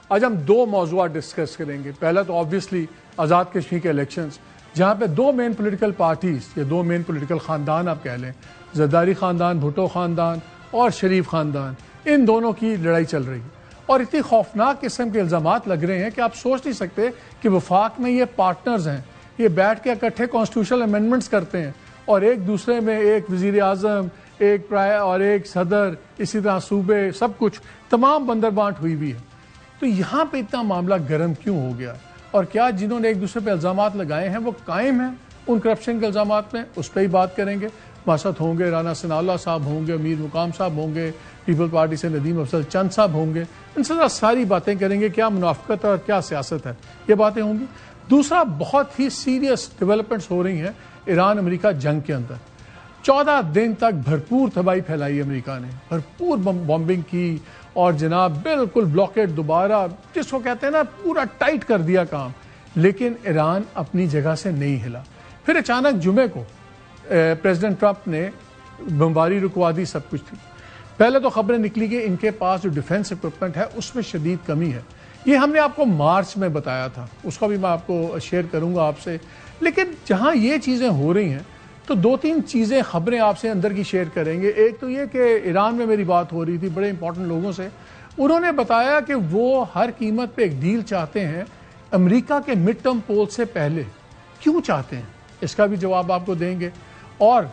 آج ہم دو موضوعات ڈسکس کریں گے. پہلا تو آبویسلی آزاد کشمیر کے الیکشنز، جہاں پہ دو مین پولیٹیکل پارٹیز یا دو مین پولیٹیکل خاندان آپ کہہ لیں، زرداری خاندان، بھٹو خاندان اور شریف خاندان، ان دونوں کی لڑائی چل رہی ہے اور اتنی خوفناک قسم کے الزامات لگ رہے ہیں کہ آپ سوچ نہیں سکتے کہ وفاق میں یہ پارٹنرز ہیں، یہ بیٹھ کے اکٹھے کانسٹیٹیوشنل امینڈمنٹس کرتے ہیں اور ایک دوسرے میں ایک وزیر اعظم، ایک اور ایک صدر، اسی طرح صوبے، سب کچھ تمام بندر بانٹ ہوئی بھی ہے. تو یہاں پہ اتنا معاملہ گرم کیوں ہو گیا اور کیا جنہوں نے ایک دوسرے پہ الزامات لگائے ہیں وہ قائم ہیں ان کرپشن کے الزامات میں؟ اس پہ ہی بات کریں گے. ہمارے ساتھ ہوں گے رانا ثناء اللہ صاحب، ہوں گے امیر مقام صاحب، ہوں گے پیپل پارٹی سے ندیم افضل چند صاحب ہوں گے. ان سے ساری باتیں کریں گے، کیا منافقت اور کیا سیاست ہے، یہ باتیں ہوں گی. دوسرا، بہت ہی سیریس ڈیولپمنٹس ہو رہی ہیں ایران امریکہ جنگ کے اندر. 14 دن تک بھرپور تباہی پھیلائی امریکہ نے، بھرپور بمبنگ کی اور جناب بالکل بلاکیٹ دوبارہ جس کو کہتے ہیں نا پورا ٹائٹ کر دیا کام. لیکن ایران اپنی جگہ سے نہیں ہلا. پھر اچانک جمعے کو پریزیڈنٹ ٹرمپ نے بمباری رکوا دی، سب کچھ تھی. پہلے تو خبریں نکلی کہ ان کے پاس جو ڈیفنس اکوپمنٹ ہے اس میں شدید کمی ہے. یہ ہم نے آپ کو مارچ میں بتایا تھا، اس کا بھی میں آپ کو شیئر کروں گا آپ سے. لیکن جہاں یہ چیزیں ہو رہی ہیں تو دو تین چیزیں خبریں آپ سے اندر کی شیئر کریں گے. ایک تو یہ کہ ایران میں میری بات ہو رہی تھی بڑے امپورٹنٹ لوگوں سے، انہوں نے بتایا کہ وہ ہر قیمت پہ ایک ڈیل چاہتے ہیں امریکہ کے مڈ ٹرم پول سے پہلے. کیوں چاہتے ہیں اس کا بھی جواب آپ کو دیں گے. اور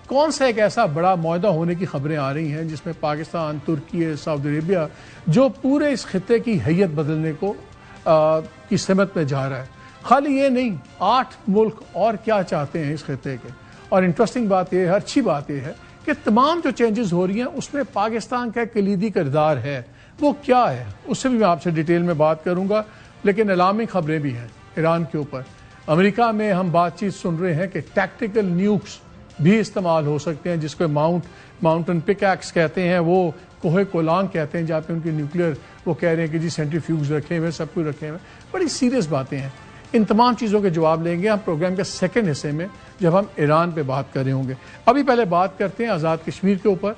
کون سا ایک ایسا بڑا معاہدہ ہونے کی خبریں آ رہی ہیں جس میں پاکستان، ترکی، سعودی عربیہ جو پورے اس خطے کی حیت بدلنے کو کی سمت میں جا رہا ہے. خالی یہ نہیں، 8 ملک اور کیا چاہتے ہیں اس خطے کے. اور انٹرسٹنگ بات یہ ہے، اچھی بات یہ ہے کہ تمام جو چینجز ہو رہی ہیں اس میں پاکستان کا کلیدی کردار ہے. وہ کیا ہے اس سے بھی میں آپ سے ڈیٹیل میں بات کروں گا. لیکن اعلامی خبریں بھی ہیں ایران کے اوپر. امریکہ میں ہم بات چیت سن رہے ہیں کہ ٹیکٹیکل نیوکس بھی استعمال ہو سکتے ہیں، جس کو ماؤنٹن پک ایکس کہتے ہیں، وہ کوہ کولان کہتے ہیں جہاں پہ ان کی نیوکلیئر وہ کہہ رہے ہیں کہ جی سینٹریفیوگز رکھے ہوئے، سب کچھ رکھے ہوئے. بڑی سیریس باتیں ہیں. ان تمام چیزوں کے جواب لیں گے ہم پروگرام کے سیکنڈ حصے میں جب ہم ایران پہ بات کر رہے ہوں گے. ابھی پہلے بات کرتے ہیں آزاد کشمیر کے اوپر.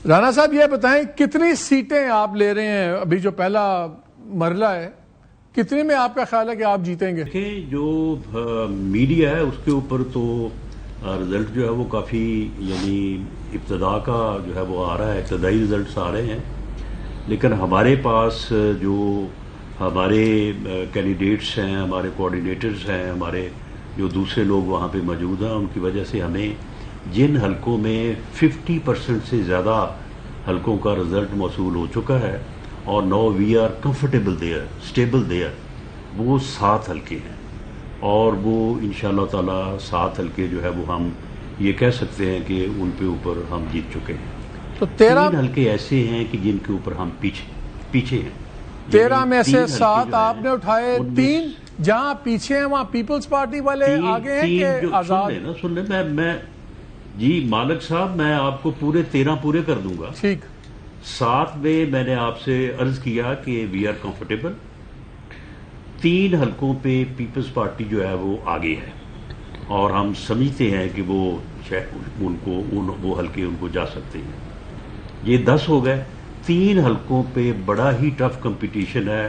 رانا صاحب یہ بتائیں کتنی سیٹیں آپ لے رہے ہیں؟ ابھی جو پہلا مرحلہ ہے کتنے میں آپ کا خیال ہے کہ آپ جیتیں گے؟ جو میڈیا ہے اس کے اوپر تو رزلٹ جو ہے وہ کافی یعنی ابتدا کا جو ہے وہ آ رہا ہے، ابتدائی رزلٹس آ رہے ہیں. لیکن ہمارے پاس جو ہمارے کینڈیڈیٹس ہیں، ہمارے کوآرڈینیٹرز ہیں، ہمارے جو دوسرے لوگ وہاں پہ موجود ہیں، ان کی وجہ سے ہمیں جن حلقوں میں 50% سے زیادہ حلقوں کا رزلٹ موصول ہو چکا ہے اور now we are comfortable there, stable there, وہ 7 حلقے ہیں. اور وہ انشاءاللہ تعالی 7 حلقے جو ہے وہ ہم یہ کہہ سکتے ہیں کہ ان پہ اوپر ہم جیت چکے ہیں. تو 13 حلقے ایسے ہیں کہ جن کے اوپر ہم پیچھے ہیں. 13 میں سے 7 آپ نے اٹھائے، 3 جہاں پیچھے ہیں وہاں پیپلز پارٹی والے آگے ہیں کہ آزاد؟ سن لیں میں جی مالک صاحب، میں آپ کو پورے 13 پورے کر دوں گا. ٹھیک. 7 میں نے آپ سے عرض کیا کہ وی آر کمفرٹیبل. 3 حلقوں پہ پیپلز پارٹی جو ہے وہ آگے ہے اور ہم سمجھتے ہیں کہ وہ حلقے ان کو جا سکتے ہیں. یہ 10 ہو گئے. 3 حلقوں پہ بڑا ہی ٹف کمپٹیشن ہے.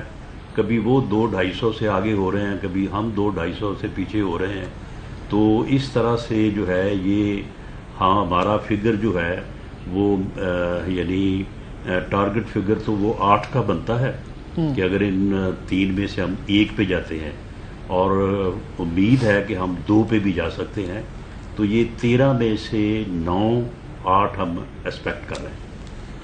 کبھی وہ 200-250 سے آگے ہو رہے ہیں، کبھی ہم 200-250 سے پیچھے ہو رہے ہیں. تو اس طرح سے جو ہے یہ ہمارا فگر جو ہے وہ یعنی ٹارگٹ فگر تو وہ 8 کا بنتا ہے کہ اگر ان 3 میں سے ہم 1 پہ جاتے ہیں اور امید ہے کہ ہم 2 پہ بھی جا سکتے ہیں. تو یہ 13 میں سے 9-8 ہم ایکسپیکٹ کر رہے ہیں.